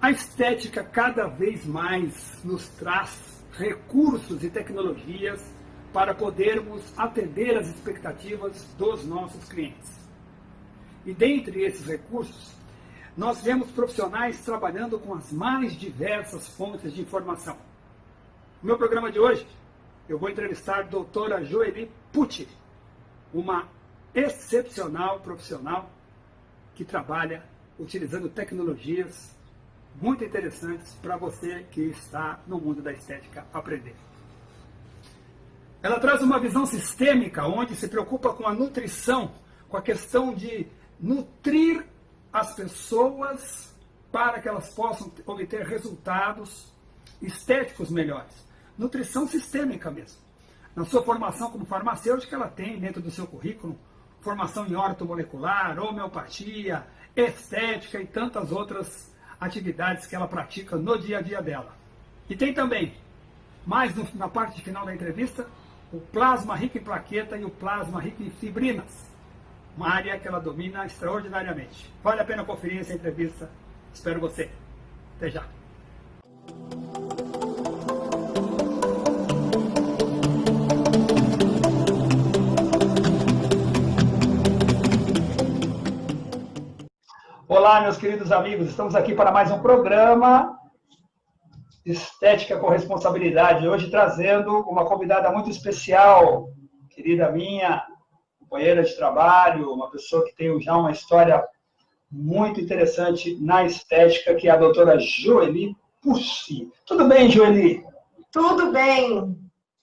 A estética cada vez mais nos traz recursos e tecnologias para podermos atender às expectativas dos nossos clientes. E dentre esses recursos, nós vemos profissionais trabalhando com as mais diversas fontes de informação. No meu programa de hoje, eu vou entrevistar a doutora Joeli Pucci, uma excepcional profissional que trabalha utilizando tecnologias muito interessantes para você que está no mundo da estética aprender. Ela traz uma visão sistêmica, onde se preocupa com a nutrição, com a questão de nutrir as pessoas para que elas possam obter resultados estéticos melhores. Nutrição sistêmica mesmo. Na sua formação como farmacêutica, ela tem dentro do seu currículo formação em ortomolecular, homeopatia, estética e tantas outras atividades que ela pratica no dia a dia dela. E tem também, mais na parte final da entrevista, o plasma rico em plaqueta e o plasma rico em fibrinas. Uma área que ela domina extraordinariamente. Vale a pena conferir essa entrevista. Espero você. Até já. Olá, meus queridos amigos. Estamos aqui para mais um programa Estética com Responsabilidade. Hoje trazendo uma convidada muito especial, querida minha, companheira de trabalho, uma pessoa que tem já uma história muito interessante na estética, que é a doutora Joeli Pucci. Tudo bem, Joeli? Tudo bem.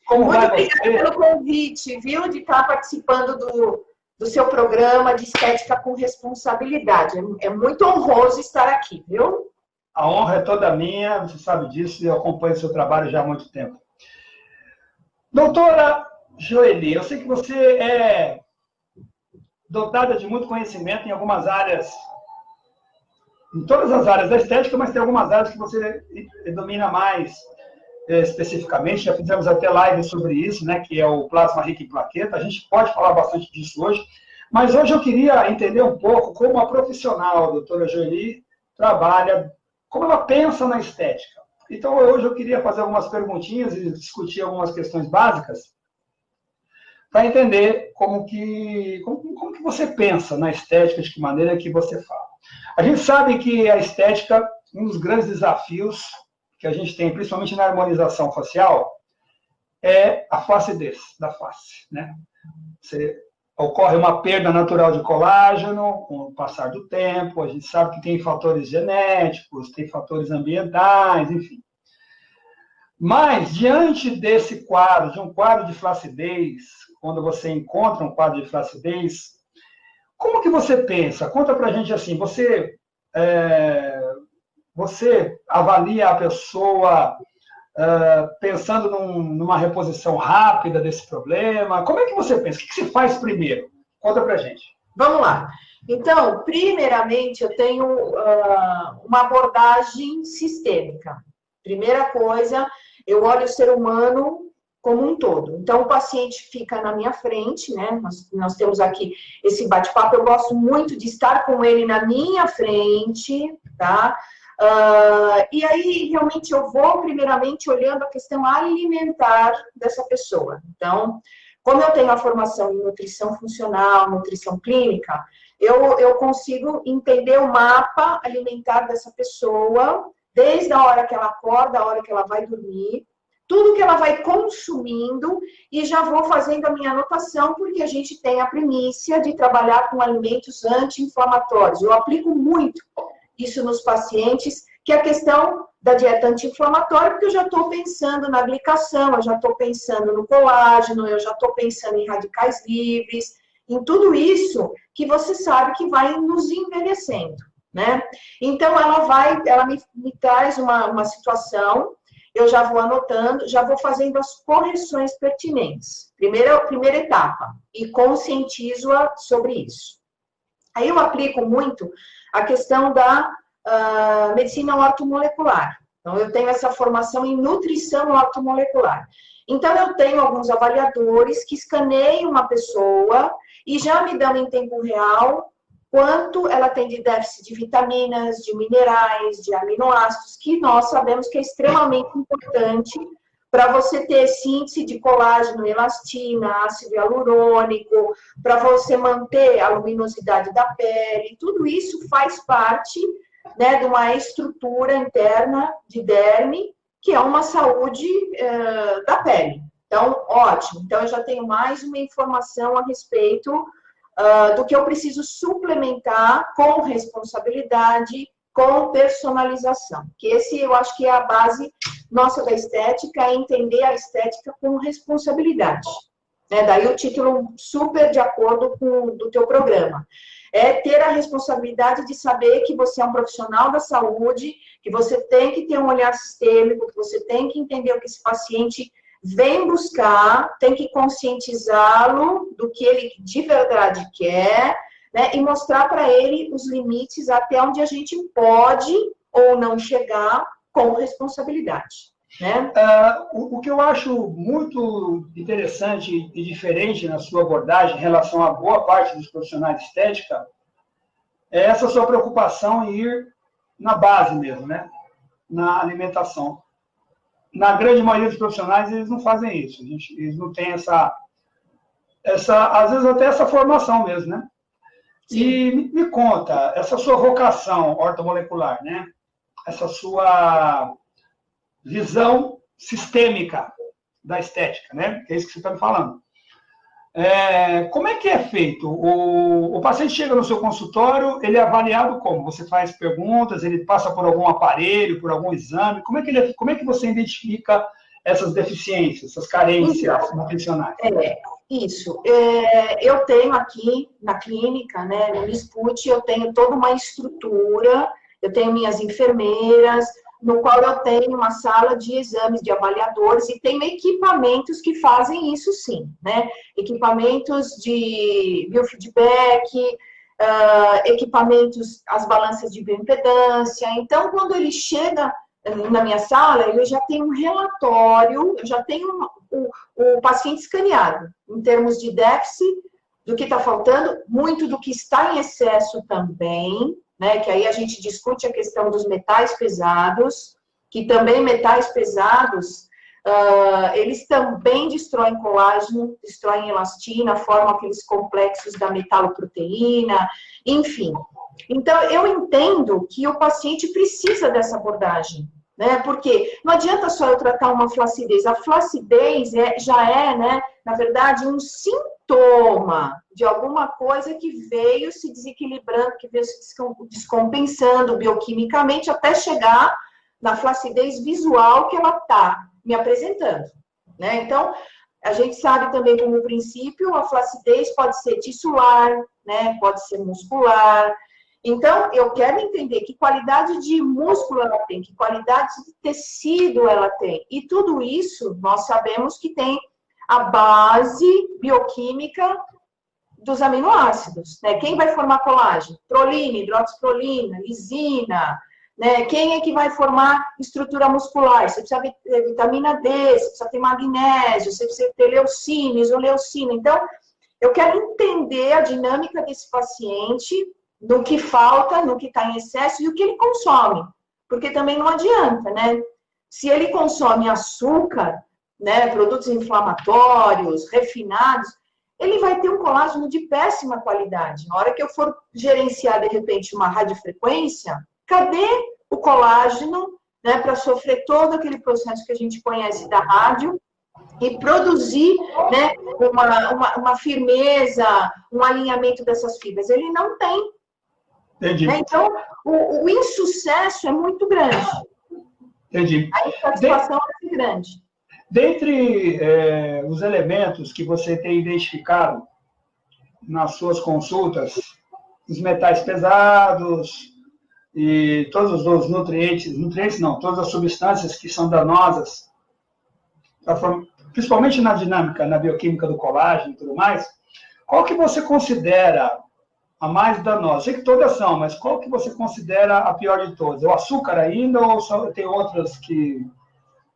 Como muito vai obrigada você? pelo convite, viu, de estar participando do seu programa de Estética com Responsabilidade. É muito honroso estar aqui, viu? A honra é toda minha, você sabe disso, e eu acompanho o seu trabalho já há muito tempo. Doutora Joeli, eu sei que você é dotada de muito conhecimento em algumas áreas, em todas as áreas da estética, mas tem algumas áreas que você domina mais especificamente. Já fizemos até live sobre isso, né, que é o plasma rico em plaqueta. A gente pode falar bastante disso hoje, mas hoje eu queria entender um pouco como a profissional, a doutora Joeli, trabalha, como ela pensa na estética. Então, hoje eu queria fazer algumas perguntinhas e discutir algumas questões básicas para entender como que você pensa na estética, de que maneira que você fala. A gente sabe que a estética, um dos grandes desafios que a gente tem, principalmente na harmonização facial, é a flacidez da face, né? Ocorre uma perda natural de colágeno com o passar do tempo, a gente sabe que tem fatores genéticos, tem fatores ambientais, enfim. Mas, diante desse quadro, de um quadro de flacidez, quando você encontra um quadro de flacidez, como que você pensa? Conta pra gente assim, você avalia a pessoa pensando numa reposição rápida desse problema? Como é que você pensa? O que se faz primeiro? Conta pra gente. Vamos lá. Então, primeiramente, eu tenho uma abordagem sistêmica. Primeira coisa, eu olho o ser humano como um todo. Então, o paciente fica na minha frente, né? Nós temos aqui esse bate-papo. Eu gosto muito de estar com ele na minha frente, tá? E aí, realmente, eu vou primeiramente olhando a questão alimentar dessa pessoa. Então, como eu tenho a formação em nutrição funcional, nutrição clínica, eu consigo entender o mapa alimentar dessa pessoa, desde a hora que ela acorda, a hora que ela vai dormir, tudo que ela vai consumindo, e já vou fazendo a minha anotação, porque a gente tem a primícia de trabalhar com alimentos anti-inflamatórios. Eu aplico muito isso nos pacientes, que é a questão da dieta anti-inflamatória, porque eu já estou pensando na glicação, eu já estou pensando no colágeno, eu já estou pensando em radicais livres, em tudo isso que você sabe que vai nos envelhecendo, né? Então, ela me traz uma situação, eu já vou anotando, já vou fazendo as correções pertinentes. Primeira etapa, e conscientizo-a sobre isso. Aí eu aplico muito a questão da medicina ortomolecular. Então, eu tenho essa formação em nutrição ortomolecular. Então, eu tenho alguns avaliadores que escaneiam uma pessoa e já me dão em tempo real quanto ela tem de déficit de vitaminas, de minerais, de aminoácidos, que nós sabemos que é extremamente importante para você ter síntese de colágeno, elastina, ácido hialurônico, para você manter a luminosidade da pele. Tudo isso faz parte, né, de uma estrutura interna de derme, que é uma saúde da pele. Então, ótimo. Então, eu já tenho mais uma informação a respeito do que eu preciso suplementar com responsabilidade, com personalização. Que esse, eu acho que é a base nossa da estética, é entender a estética com responsabilidade. Né? Daí o título super de acordo com o do teu programa. É ter a responsabilidade de saber que você é um profissional da saúde, que você tem que ter um olhar sistêmico, que você tem que entender o que esse paciente vem buscar, tem que conscientizá-lo do que ele de verdade quer, né, e mostrar para ele os limites até onde a gente pode ou não chegar com responsabilidade. Né? O que eu acho muito interessante e diferente na sua abordagem em relação a boa parte dos profissionais de estética é essa sua preocupação em ir na base mesmo, né? Na alimentação. Na grande maioria dos profissionais, eles não fazem isso. Eles não têm essa às vezes até essa formação mesmo, né? Sim. E me conta, essa sua vocação ortomolecular, né? Essa sua visão sistêmica da estética, né? Que é isso que você está me falando. Como é que é feito? O paciente chega no seu consultório, ele é avaliado como? Você faz perguntas, ele passa por algum aparelho, por algum exame? Como é que você identifica essas deficiências, essas carências nutricionais? Isso. Eu tenho aqui na clínica, né, no Misput, eu tenho toda uma estrutura, eu tenho minhas enfermeiras, no qual eu tenho uma sala de exames de avaliadores e tenho equipamentos que fazem isso sim, né? Equipamentos de biofeedback, equipamentos, as balanças de bioimpedância. Então, quando ele chega na minha sala, ele já tem um relatório, eu já tenho o paciente escaneado, em termos de déficit, do que está faltando, muito do que está em excesso também, né, que aí a gente discute a questão dos metais pesados, que também metais pesados, eles também destroem colágeno, destroem elastina, formam aqueles complexos da metaloproteína, enfim. Então, eu entendo que o paciente precisa dessa abordagem, né, porque não adianta só eu tratar uma flacidez, a flacidez já é, né, na verdade, um sintoma de alguma coisa que veio se desequilibrando, que veio se descompensando bioquimicamente até chegar na flacidez visual que ela está me apresentando, né? Então, a gente sabe também como princípio, a flacidez pode ser tissular, né? Pode ser muscular. Então, eu quero entender que qualidade de músculo ela tem, que qualidade de tecido ela tem. E tudo isso, nós sabemos que tem a base bioquímica dos aminoácidos, né? Quem vai formar colágeno? Prolina, hidroxiprolina, lisina, né? Quem é que vai formar estrutura muscular? Você precisa ter vitamina D, você precisa ter magnésio, você precisa ter leucina, isoleucina. Então, eu quero entender a dinâmica desse paciente, do que falta, no que está em excesso e o que ele consome. Porque também não adianta, né? Se ele consome açúcar, né, produtos inflamatórios, refinados, ele vai ter um colágeno de péssima qualidade. Na hora que eu for gerenciar, de repente, uma radiofrequência, cadê o colágeno, né, para sofrer todo aquele processo que a gente conhece da rádio e produzir, né, uma firmeza, um alinhamento dessas fibras? Ele não tem. Entendi. Né? Então, o insucesso é muito grande. Entendi. A insatisfação é muito grande. Dentre os elementos que você tem identificado nas suas consultas, os metais pesados e todos os nutrientes não, todas as substâncias que são danosas, principalmente na dinâmica, na bioquímica do colágeno e tudo mais, qual que você considera a mais danosa? Sei que todas são, mas qual que você considera a pior de todas? O açúcar ainda ou só tem outras que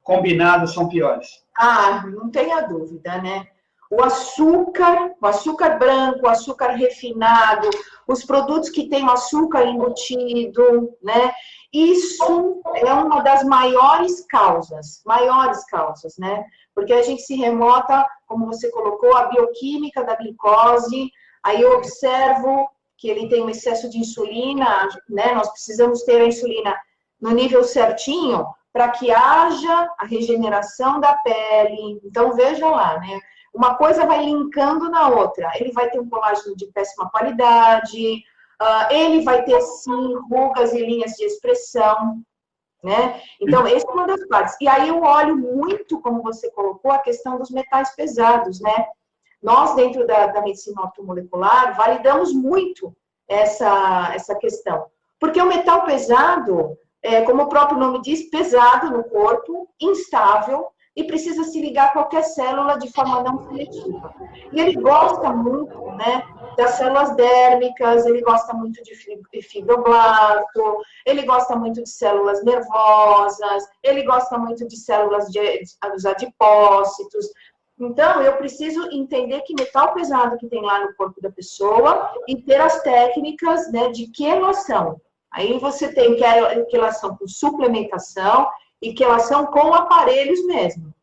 combinadas são piores? Não tenha dúvida, né? o açúcar branco, o açúcar refinado, os produtos que têm açúcar embutido, né? Isso é uma das maiores causas, né? Porque a gente se remota, como você colocou, a bioquímica da glicose, aí eu observo que ele tem um excesso de insulina, né? Nós precisamos ter a insulina no nível certinho para que haja a regeneração da pele. Então, veja lá, né? Uma coisa vai linkando na outra. Ele vai ter um colágeno de péssima qualidade, ele vai ter, sim, rugas e linhas de expressão, né? Então, essa é uma das partes. E aí eu olho muito, como você colocou, a questão dos metais pesados, né? Nós, dentro da medicina ortomolecular, validamos muito essa questão. Porque o metal pesado, como o próprio nome diz, pesado no corpo, instável, e precisa se ligar a qualquer célula de forma não seletiva. E ele gosta muito, né, das células dérmicas, ele gosta muito de fibroblasto, ele gosta muito de células nervosas, ele gosta muito de células dos adipócitos. Então, eu preciso entender que metal pesado que tem lá no corpo da pessoa e ter as técnicas, né, de quelação. Aí você tem quelação com suplementação e quelação com aparelhos mesmo.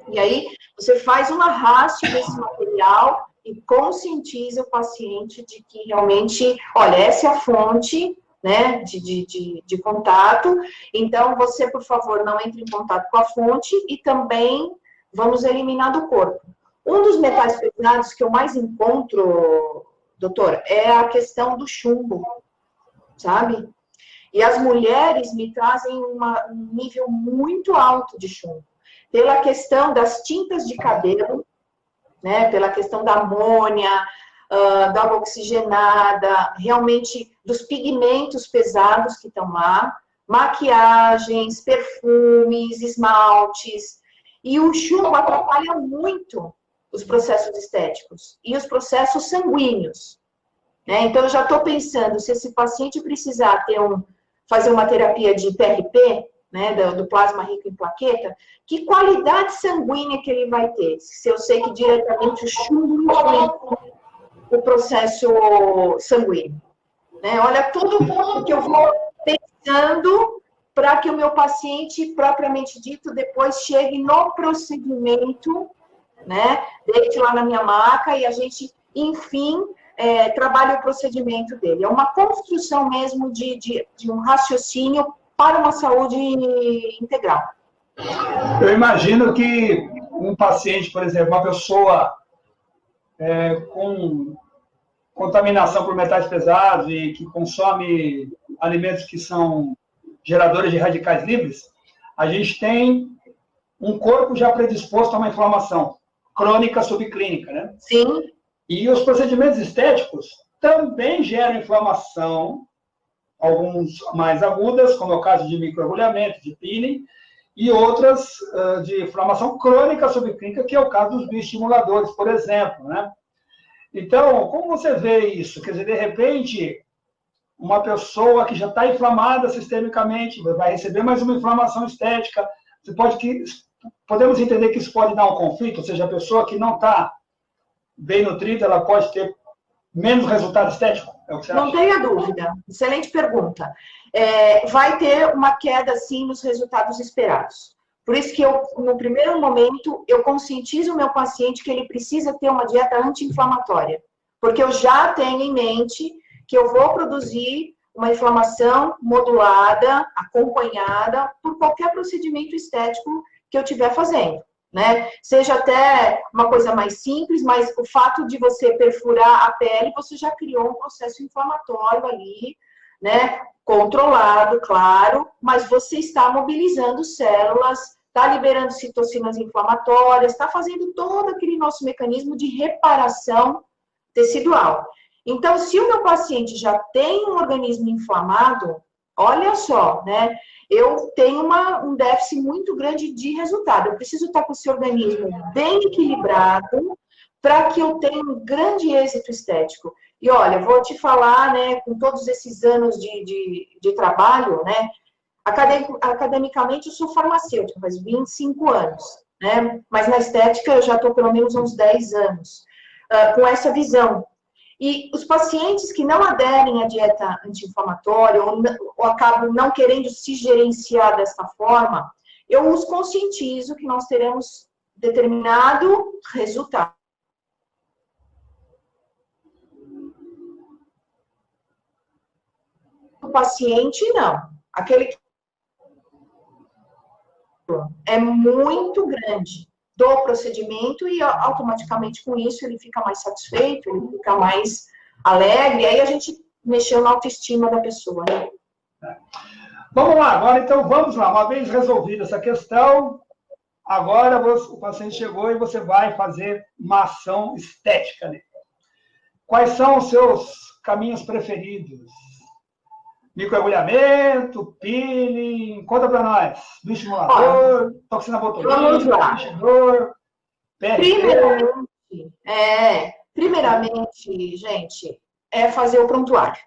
E aí você faz uma rácio desse material e conscientiza o paciente de que realmente, olha, essa é a fonte, né, de contato. Então, você, por favor, não entre em contato com a fonte e também vamos eliminar do corpo. Um dos metais pesados que eu mais encontro, doutor, é a questão do chumbo, sabe? E as mulheres me trazem um nível muito alto de chumbo. Pela questão das tintas de cabelo, né? Pela questão da amônia, da água oxigenada, realmente dos pigmentos pesados que estão lá, maquiagens, perfumes, esmaltes. E o chumbo atrapalha muito os processos estéticos e os processos sanguíneos, né? Então, eu já estou pensando, se esse paciente precisar fazer uma terapia de PRP, né, do plasma rico em plaqueta, que qualidade sanguínea que ele vai ter? Se eu sei que diretamente o chumbo influencia o processo sanguíneo, né? Olha, todo mundo que eu vou pensando para que o meu paciente, propriamente dito, depois chegue no procedimento, né, deite lá na minha maca e a gente, enfim, trabalha o procedimento dele. É uma construção mesmo de um raciocínio para uma saúde integral. Eu imagino que um paciente, por exemplo, uma pessoa com contaminação por metais pesados e que consome alimentos que são geradores de radicais livres, a gente tem um corpo já predisposto a uma inflamação crônica subclínica, né? Sim. E os procedimentos estéticos também geram inflamação, alguns mais agudas, como é o caso de microagulhamento, de peeling, e outras de inflamação crônica subclínica, que é o caso dos bioestimuladores, por exemplo, né? Então, como você vê isso? Quer dizer, de repente, uma pessoa que já está inflamada sistemicamente vai receber mais uma inflamação estética. Podemos entender que isso pode dar um conflito, ou seja, a pessoa que não está bem nutrida, ela pode ter menos resultado estético? É o que você acha? Não tenha dúvida. Excelente pergunta. Vai ter uma queda, sim, nos resultados esperados. Por isso que no primeiro momento, eu conscientizo o meu paciente que ele precisa ter uma dieta anti-inflamatória. Porque eu já tenho em mente que eu vou produzir uma inflamação modulada, acompanhada por qualquer procedimento estético que eu estiver fazendo, né? Seja até uma coisa mais simples, mas o fato de você perfurar a pele, você já criou um processo inflamatório ali, né? Controlado, claro, mas você está mobilizando células, está liberando citocinas inflamatórias, está fazendo todo aquele nosso mecanismo de reparação tecidual. Então, se o meu paciente já tem um organismo inflamado, olha só, né? Eu tenho um déficit muito grande de resultado. Eu preciso estar com esse organismo bem equilibrado para que eu tenha um grande êxito estético. E olha, vou te falar, né, com todos esses anos de trabalho, né, academicamente eu sou farmacêutica, faz 25 anos. né? Mas na estética eu já estou pelo menos há uns 10 anos com essa visão. E os pacientes que não aderem à dieta anti-inflamatória ou acabam não querendo se gerenciar dessa forma, eu os conscientizo que nós teremos determinado resultado. O paciente, não. Aquele que é muito grande do procedimento e automaticamente com isso ele fica mais satisfeito, ele fica mais alegre, e aí a gente mexeu na autoestima da pessoa, né? Vamos lá, agora então vamos lá. Uma vez resolvida essa questão, agora o paciente chegou e você vai fazer uma ação estética nele. Quais são os seus caminhos preferidos? Microagulhamento, peeling, conta para nós. Bioestimulador, toxina botulínica, mexedor, PRP. Primeiramente, gente, é fazer o prontuário,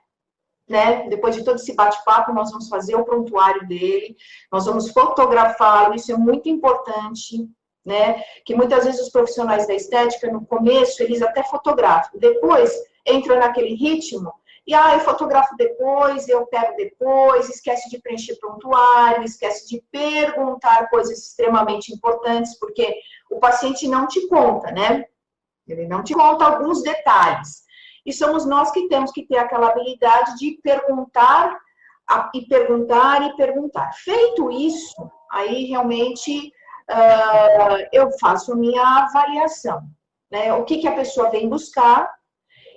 né? Depois de todo esse bate-papo, nós vamos fazer o prontuário dele, nós vamos fotografá-lo, isso é muito importante, né? Que muitas vezes os profissionais da estética, no começo, eles até fotografam, depois entra naquele ritmo, e eu fotografo depois, eu pego depois, esquece de preencher prontuário, esquece de perguntar coisas extremamente importantes, porque o paciente não te conta, né? Ele não te conta alguns detalhes. E somos nós que temos que ter aquela habilidade de perguntar, e perguntar, e perguntar. Feito isso, aí realmente eu faço a minha avaliação, né? O que a pessoa vem buscar,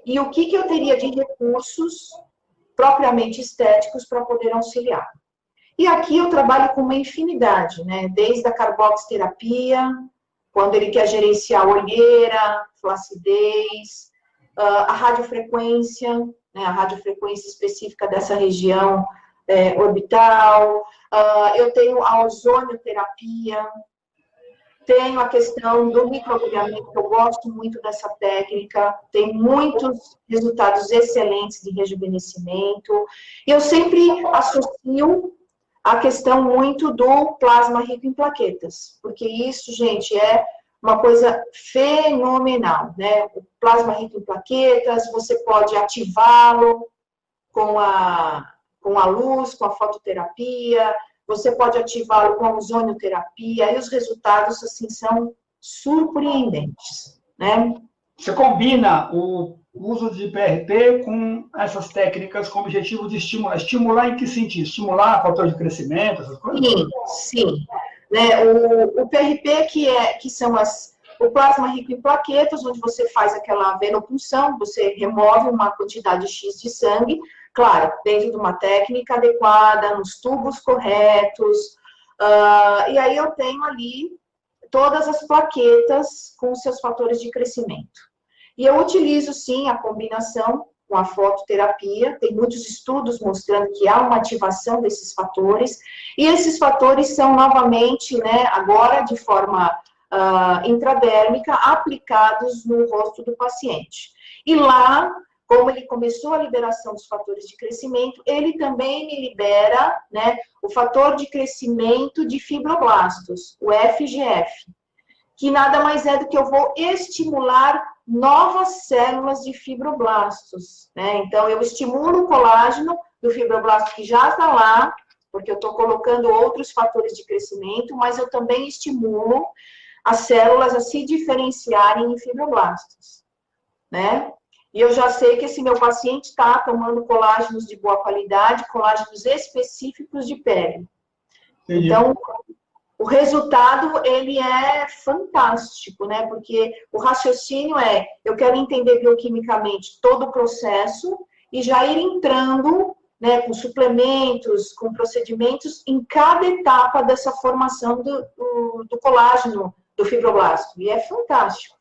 e o que eu teria de recursos propriamente estéticos para poder auxiliar. E aqui eu trabalho com uma infinidade, né? Desde a carboxiterapia, quando ele quer gerenciar olheira, flacidez, a radiofrequência, né? A radiofrequência específica dessa região orbital, eu tenho a ozonioterapia, tenho a questão do microagulhamento, que eu gosto muito dessa técnica, tem muitos resultados excelentes de rejuvenescimento. E eu sempre associo a questão muito do plasma rico em plaquetas, porque isso, gente, é uma coisa fenomenal, né? O plasma rico em plaquetas, você pode ativá-lo com a luz, com a fototerapia, você pode ativá-lo com a ozonioterapia, e os resultados, assim, são surpreendentes, né? Você combina o uso de PRP com essas técnicas com o objetivo de estimular. Estimular em que sentido? Estimular fator de crescimento, essas coisas? Sim. Né? O PRP, que são o plasma rico em plaquetas, onde você faz aquela venopunção, você remove uma quantidade X de sangue, claro, dentro de uma técnica adequada, nos tubos corretos, e aí eu tenho ali todas as plaquetas com seus fatores de crescimento. E eu utilizo, sim, a combinação com a fototerapia, tem muitos estudos mostrando que há uma ativação desses fatores, e esses fatores são novamente, né, agora de forma intradérmica, aplicados no rosto do paciente. E lá, como ele começou a liberação dos fatores de crescimento, ele também me libera, né, o fator de crescimento de fibroblastos, o FGF, que nada mais é do que eu vou estimular novas células de fibroblastos, né? Então, eu estimulo o colágeno do fibroblasto que já está lá, porque eu estou colocando outros fatores de crescimento, mas eu também estimulo as células a se diferenciarem em fibroblastos, né? E eu já sei que esse meu paciente está tomando colágenos de boa qualidade, colágenos específicos de pele. Entendi. Então, o resultado, ele é fantástico, né? Porque o raciocínio eu quero entender bioquimicamente todo o processo e já ir entrando, né, com suplementos, com procedimentos em cada etapa dessa formação do colágeno, do fibroblasto. E é fantástico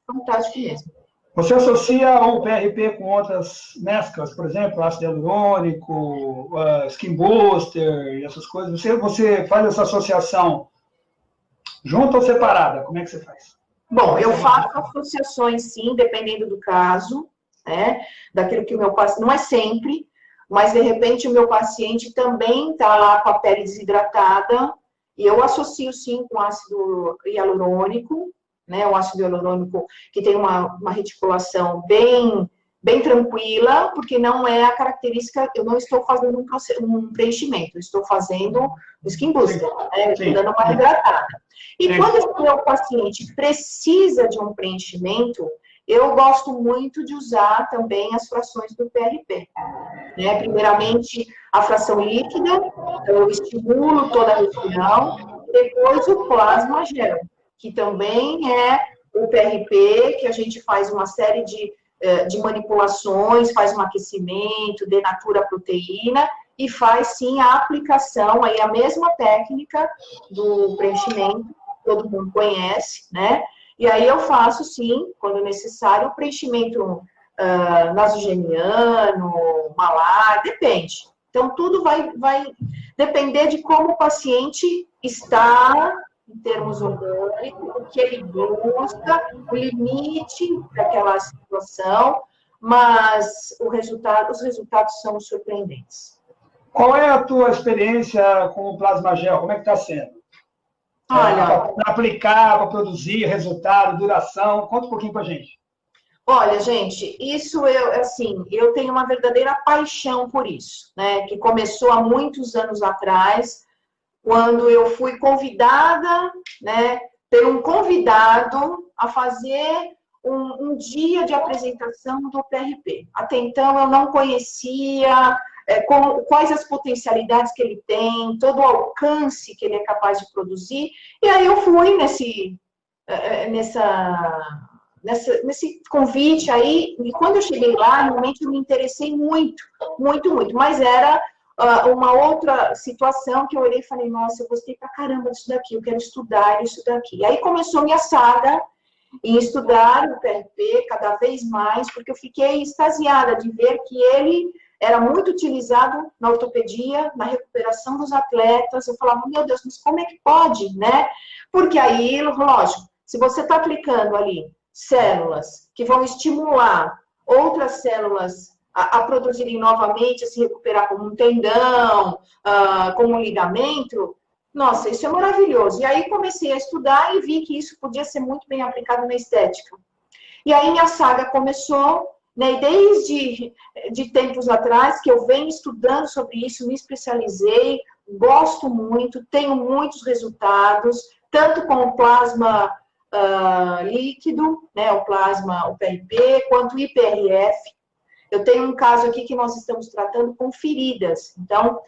mesmo. Você associa o PRP com outras mesclas, por exemplo, ácido hialurônico, skin booster e essas coisas? Você faz essa associação junto ou separada? Como é que você faz? Bom, eu faço associações, sim, dependendo do caso, né? Daquilo que o meu paciente... Não é sempre, mas, de repente, o meu paciente também está lá com a pele desidratada E eu associo, sim, com ácido hialurônico, né? O ácido hialurônico que tem uma reticulação bem tranquila, porque não é a característica, eu não estou fazendo um preenchimento, eu estou fazendo um skin booster, né? Estou dando uma hidratada. E quando o meu paciente precisa de um preenchimento, eu gosto muito de usar também as frações do PRP. Né? Primeiramente, a fração líquida, então eu estimulo toda a região, depois o plasma gel, que também é o PRP, que a gente faz uma série de manipulações, faz um aquecimento, denatura a proteína e faz sim a aplicação, aí a mesma técnica do preenchimento, todo mundo conhece, né? E aí eu faço sim, quando necessário, o preenchimento nasogeniano, malar, depende. Então tudo vai depender de como o paciente está em termos orgânicos, o que ele busca, o limite daquela situação, mas os resultados são surpreendentes. Qual é a tua experiência com o plasma gel? Como é que está sendo? Olha, para aplicar, para produzir, resultado, duração, conta um pouquinho para a gente. Olha, gente, isso eu tenho uma verdadeira paixão por isso, né? Que começou há muitos anos atrás, quando eu fui convidada, né, por um convidado a fazer um dia de apresentação do PRP. Até então eu não conhecia quais as potencialidades que ele tem, todo o alcance que ele é capaz de produzir. E aí eu fui nesse convite aí, e quando eu cheguei lá, realmente eu me interessei muito, muito, muito, mas era uma outra situação que eu olhei e falei, nossa, eu gostei pra caramba disso daqui, eu quero estudar isso daqui. E aí começou minha saga em estudar o PRP cada vez mais, porque eu fiquei extasiada de ver que ele era muito utilizado na ortopedia, na recuperação dos atletas. Eu falava, meu Deus, mas como é que pode, né? Porque aí, lógico, se você está aplicando ali células que vão estimular outras células a produzirem novamente, a se recuperar como um tendão, como um ligamento, nossa, isso é maravilhoso. E aí comecei a estudar e vi que isso podia ser muito bem aplicado na estética. E aí minha saga começou, né, e desde de tempos atrás que eu venho estudando sobre isso, me especializei, gosto muito, tenho muitos resultados, tanto com o plasma líquido, né, o plasma, o PRP, quanto o IPRF. Eu tenho um caso aqui que nós estamos tratando com feridas. Então,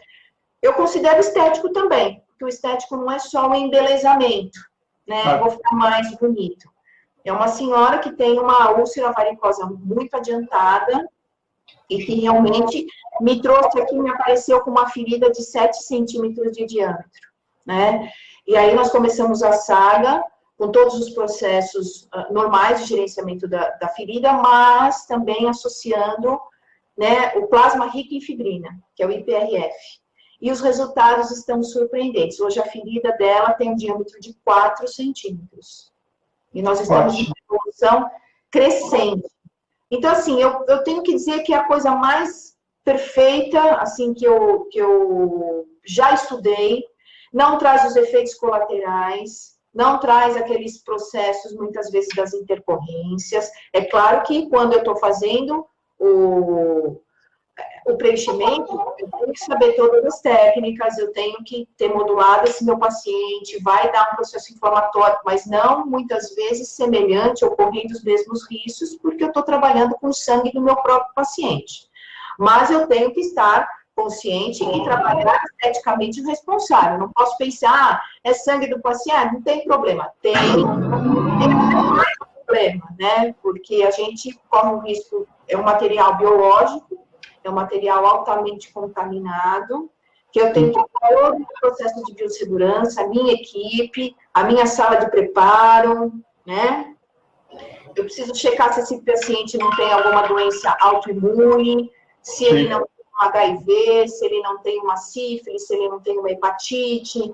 eu considero estético também, porque o estético não é só o embelezamento, né? Vou ficar mais bonito. É uma senhora que tem uma úlcera varicosa muito adiantada e que realmente me trouxe aqui, me apareceu com uma ferida de 7 centímetros de diâmetro, né? E aí nós começamos a saga com todos os processos normais de gerenciamento da ferida, mas também associando, né, o plasma rico em fibrina, que é o IPRF. E os resultados estão surpreendentes. Hoje a ferida dela tem um diâmetro de 4 centímetros. E nós estamos em evolução crescente. Então, assim, eu tenho que dizer que é a coisa mais perfeita, assim, que eu já estudei, não traz os efeitos colaterais, não traz aqueles processos, muitas vezes, das intercorrências. É claro que quando eu estou fazendo o preenchimento, eu tenho que saber todas as técnicas, eu tenho que ter modulado esse meu paciente, vai dar um processo inflamatório, mas não, muitas vezes, semelhante ou correndo os mesmos riscos, porque eu estou trabalhando com o sangue do meu próprio paciente. Mas eu tenho que estar consciente e trabalhar esteticamente responsável. Não posso pensar, é sangue do paciente, não tem problema. Tem problema, né? Porque a gente corre um risco, é um material biológico, é um material altamente contaminado, que eu tenho que ter todo o processo de biossegurança, a minha equipe, a minha sala de preparo, né? Eu preciso checar se esse paciente não tem alguma doença autoimune, se ele não HIV, se ele não tem uma sífilis, se ele não tem uma hepatite.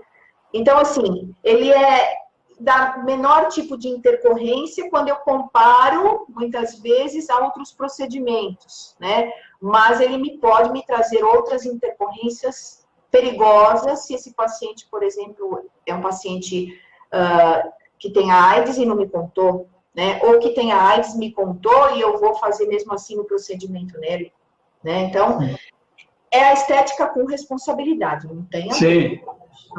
Então, assim, ele dá menor tipo de intercorrência quando eu comparo, muitas vezes, a outros procedimentos, né? Mas ele pode me trazer outras intercorrências perigosa se esse paciente, por exemplo, é um paciente que tem AIDS e não me contou, né? Ou que tem a AIDS, me contou e eu vou fazer mesmo assim o procedimento nele, né? Então, é a estética com responsabilidade, não tem a Sim.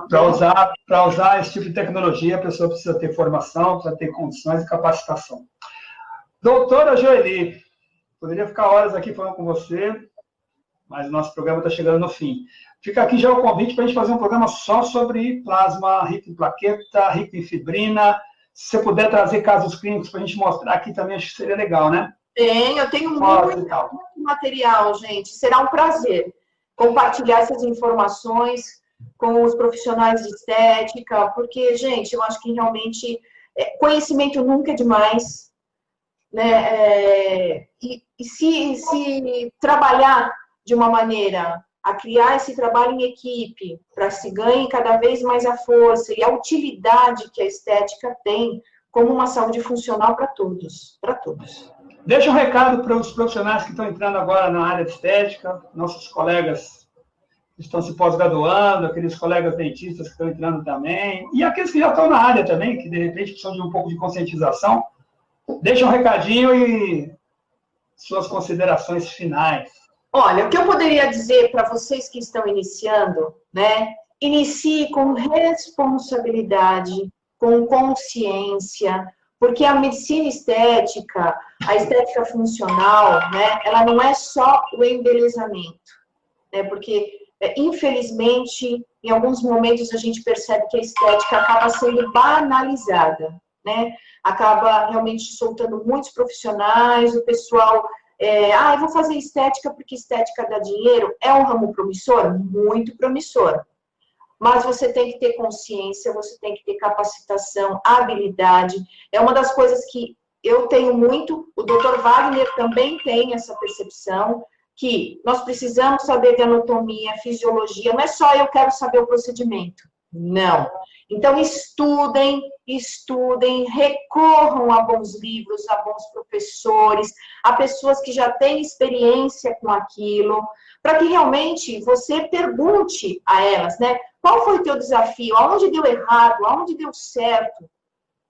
Para usar esse tipo de tecnologia, a pessoa precisa ter formação, precisa ter condições e capacitação. Doutora Joeli, poderia ficar horas aqui falando com você, mas o nosso programa está chegando no fim. Fica aqui já o convite para a gente fazer um programa só sobre plasma rico em plaqueta, rico em fibrina. Se você puder trazer casos clínicos para a gente mostrar aqui também, acho que seria legal, né? Eu tenho muito material, gente. Será um prazer compartilhar essas informações com os profissionais de estética, porque, gente, eu acho que realmente conhecimento nunca é demais, né? E se trabalhar de uma maneira a criar esse trabalho em equipe, para se ganhe cada vez mais a força e a utilidade que a estética tem como uma saúde funcional para todos, para todos. Deixa um recado para os profissionais que estão entrando agora na área de estética, nossos colegas que estão se pós-graduando, aqueles colegas dentistas que estão entrando também, e aqueles que já estão na área também, que de repente precisam de um pouco de conscientização. Deixa um recadinho e suas considerações finais. Olha, o que eu poderia dizer para vocês que estão iniciando, né? Inicie com responsabilidade, com consciência, porque a medicina estética, a estética funcional, né? Ela não é só o embelezamento, né? Porque, infelizmente, em alguns momentos a gente percebe que a estética acaba sendo banalizada, né? Acaba realmente soltando muitos profissionais, o pessoal... eu vou fazer estética porque estética dá dinheiro. É um ramo promissor? Muito promissor. Mas você tem que ter consciência, você tem que ter capacitação, habilidade. É uma das coisas que eu tenho muito, o Dr. Wagner também tem essa percepção, que nós precisamos saber de anatomia, fisiologia, não é só eu quero saber o procedimento. Não. Então, estudem, recorram a bons livros, a bons professores, a pessoas que já têm experiência com aquilo, para que realmente você pergunte a elas, né? Qual foi o teu desafio? Aonde deu errado? Aonde deu certo?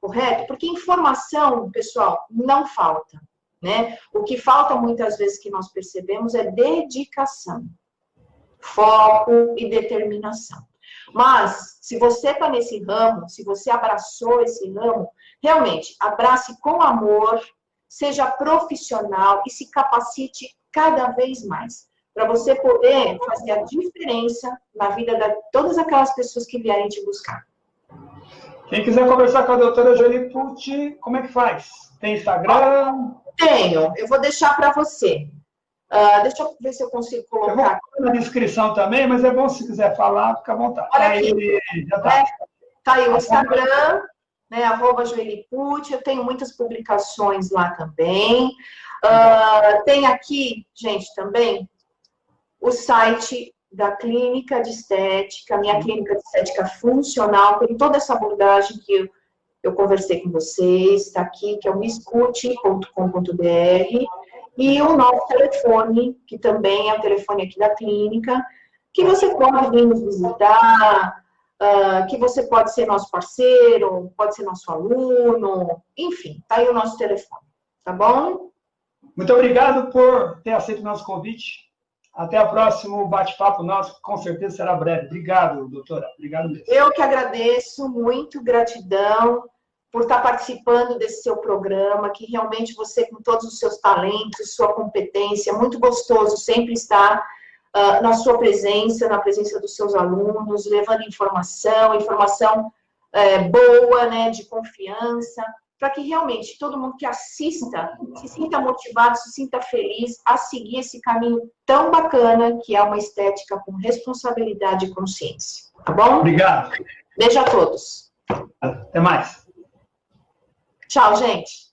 Correto? Porque informação, pessoal, não falta, né? O que falta muitas vezes que nós percebemos é dedicação, foco e determinação. Mas, se você está nesse ramo, se você abraçou esse ramo, realmente, abrace com amor, seja profissional e se capacite cada vez mais, para você poder fazer a diferença na vida de todas aquelas pessoas que vierem te buscar. Quem quiser conversar com a doutora Joeli Pucci, como é que faz? Tem Instagram? Tenho, eu vou deixar para você. Deixa eu ver se eu consigo colocar. Eu vou colocar na descrição também, mas é bom se quiser falar, fica à vontade. Olha aqui. Já tá. Tá aí o Instagram, né, @JoeliPucci. Eu tenho muitas publicações lá também. Tem aqui, gente, também o site da Clínica de Estética, minha Clínica de Estética Funcional, tem toda essa abordagem que eu conversei com vocês, está aqui, que é o miscute.com.br. E o nosso telefone, que também é o telefone aqui da clínica, que você pode vir nos visitar, que você pode ser nosso parceiro, pode ser nosso aluno, enfim, tá aí o nosso telefone, tá bom? Muito obrigado por ter aceito o nosso convite. Até o próximo bate-papo nosso, que com certeza será breve. Obrigado, doutora. Obrigado mesmo. Eu que agradeço, muito gratidão por estar participando desse seu programa, que realmente você, com todos os seus talentos, sua competência, muito gostoso sempre estar na sua presença, na presença dos seus alunos, levando informação boa, né, de confiança, para que realmente todo mundo que assista se sinta motivado, se sinta feliz a seguir esse caminho tão bacana que é uma estética com responsabilidade e consciência. Tá bom? Obrigado. Beijo a todos. Até mais. Tchau, gente.